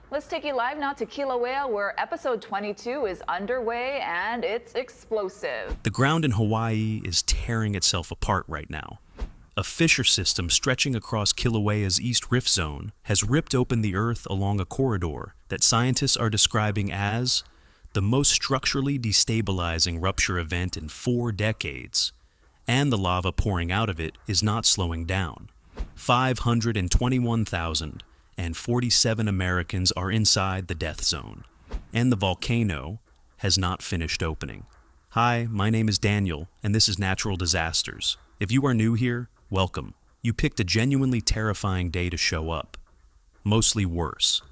Let's take you live now to Kilauea, where episode 22 is underway and it's explosive. The ground in Hawaii is tearing itself apart right now. A fissure system stretching across Kilauea's East Rift Zone has ripped open the Earth along a corridor that scientists are describing as the most structurally destabilizing rupture event in 4 decades, and the lava pouring out of it is not slowing down. 521,047 Americans are inside the death zone, and the volcano has not finished opening. Hi, my name is Daniel, and this is Natural Disasters. If you are new here, welcome. You picked a genuinely terrifying day to show up. Mostly worse.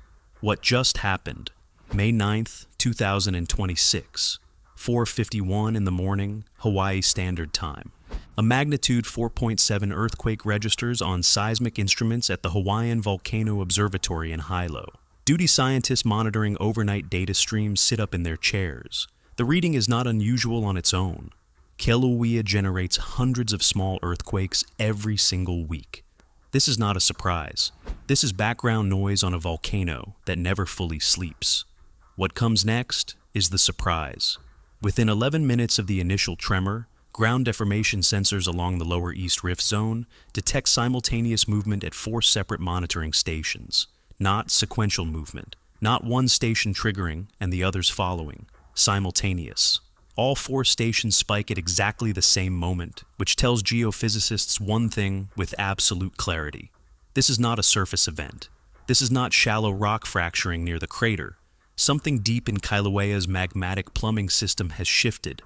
What just happened? May 9th, 2026, 4:51 in the morning, Hawaii Standard Time. A magnitude 4.7 earthquake registers on seismic instruments at the Hawaiian Volcano Observatory in Hilo. Duty scientists monitoring overnight data streams sit up in their chairs. The reading is not unusual on its own. Kilauea generates hundreds of small earthquakes every single week. This is not a surprise. This is background noise on a volcano that never fully sleeps. What comes next is the surprise. Within 11 minutes of the initial tremor, ground deformation sensors along the lower East Rift Zone detect simultaneous movement at 4 separate monitoring stations. Not sequential movement. Not one station triggering and the others following. Simultaneous. All 4 stations spike at exactly the same moment, which tells geophysicists one thing with absolute clarity. This is not a surface event. This is not shallow rock fracturing near the crater. Something deep in Kilauea's magmatic plumbing system has shifted,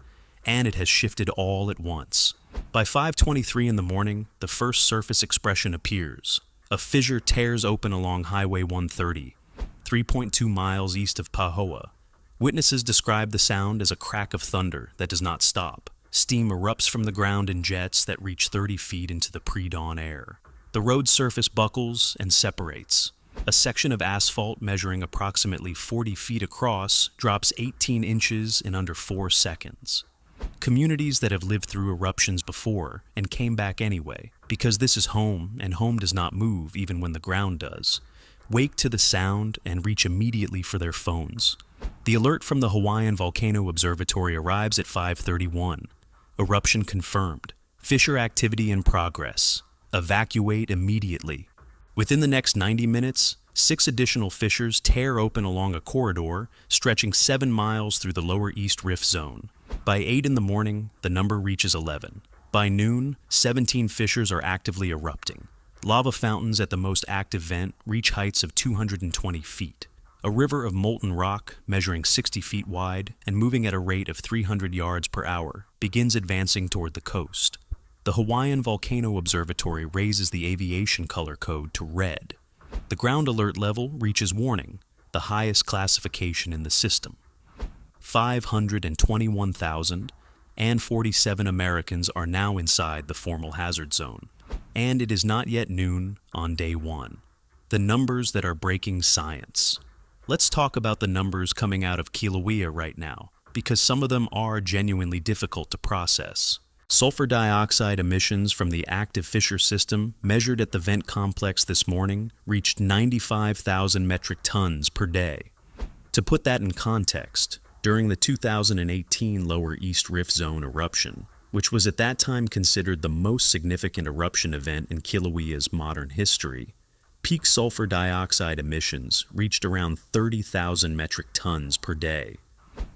and it has shifted all at once. By 5:23 in the morning, the first surface expression appears. A fissure tears open along Highway 130, 3.2 miles east of Pahoa. Witnesses describe the sound as a crack of thunder that does not stop. Steam erupts from the ground in jets that reach 30 feet into the pre-dawn air. The road surface buckles and separates. A section of asphalt measuring approximately 40 feet across drops 18 inches in under 4 seconds. Communities that have lived through eruptions before and came back anyway, because this is home and home does not move even when the ground does, wake to the sound and reach immediately for their phones. The alert from the Hawaiian Volcano Observatory arrives at 5:31. Eruption confirmed. Fissure activity in progress. Evacuate immediately. Within the next 90 minutes, 6 additional fissures tear open along a corridor stretching 7 miles through the lower East Rift Zone. By 8 in the morning, the number reaches 11. By noon, 17 fissures are actively erupting. Lava fountains at the most active vent reach heights of 220 feet. A river of molten rock, measuring 60 feet wide and moving at a rate of 300 yards per hour, begins advancing toward the coast. The Hawaiian Volcano Observatory raises the aviation color code to red. The ground alert level reaches warning, the highest classification in the system. 521,047 Americans are now inside the formal hazard zone, and it is not yet noon on day 1. The numbers that are breaking science. Let's talk about the numbers coming out of Kilauea right now, because some of them are genuinely difficult to process. Sulfur dioxide emissions from the active fissure system measured at the vent complex this morning reached 95,000 metric tons per day. To put that in context, during the 2018 Lower East Rift Zone eruption, which was at that time considered the most significant eruption event in Kilauea's modern history, peak sulfur dioxide emissions reached around 30,000 metric tons per day.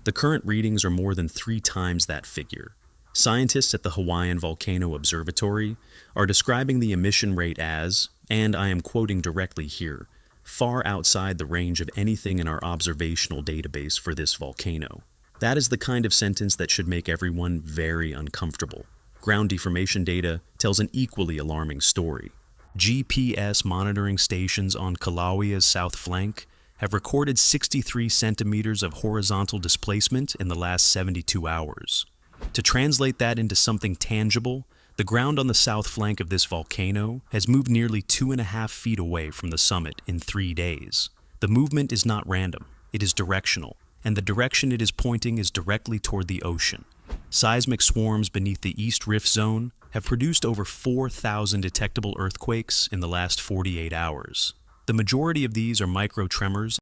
The current readings are more than 3 times that figure. Scientists at the Hawaiian Volcano Observatory are describing the emission rate as, and I am quoting directly here, far outside the range of anything in our observational database for this volcano. That is the kind of sentence that should make everyone very uncomfortable. Ground deformation data tells an equally alarming story. GPS monitoring stations on Kilauea's south flank have recorded 63 centimeters of horizontal displacement in the last 72 hours. To translate that into something tangible, the ground on the south flank of this volcano has moved nearly 2.5 feet away from the summit in 3 days. The movement is not random, it is directional, and the direction it is pointing is directly toward the ocean. Seismic swarms beneath the East Rift Zone have produced over 4,000 detectable earthquakes in the last 48 hours. The majority of these are micro tremors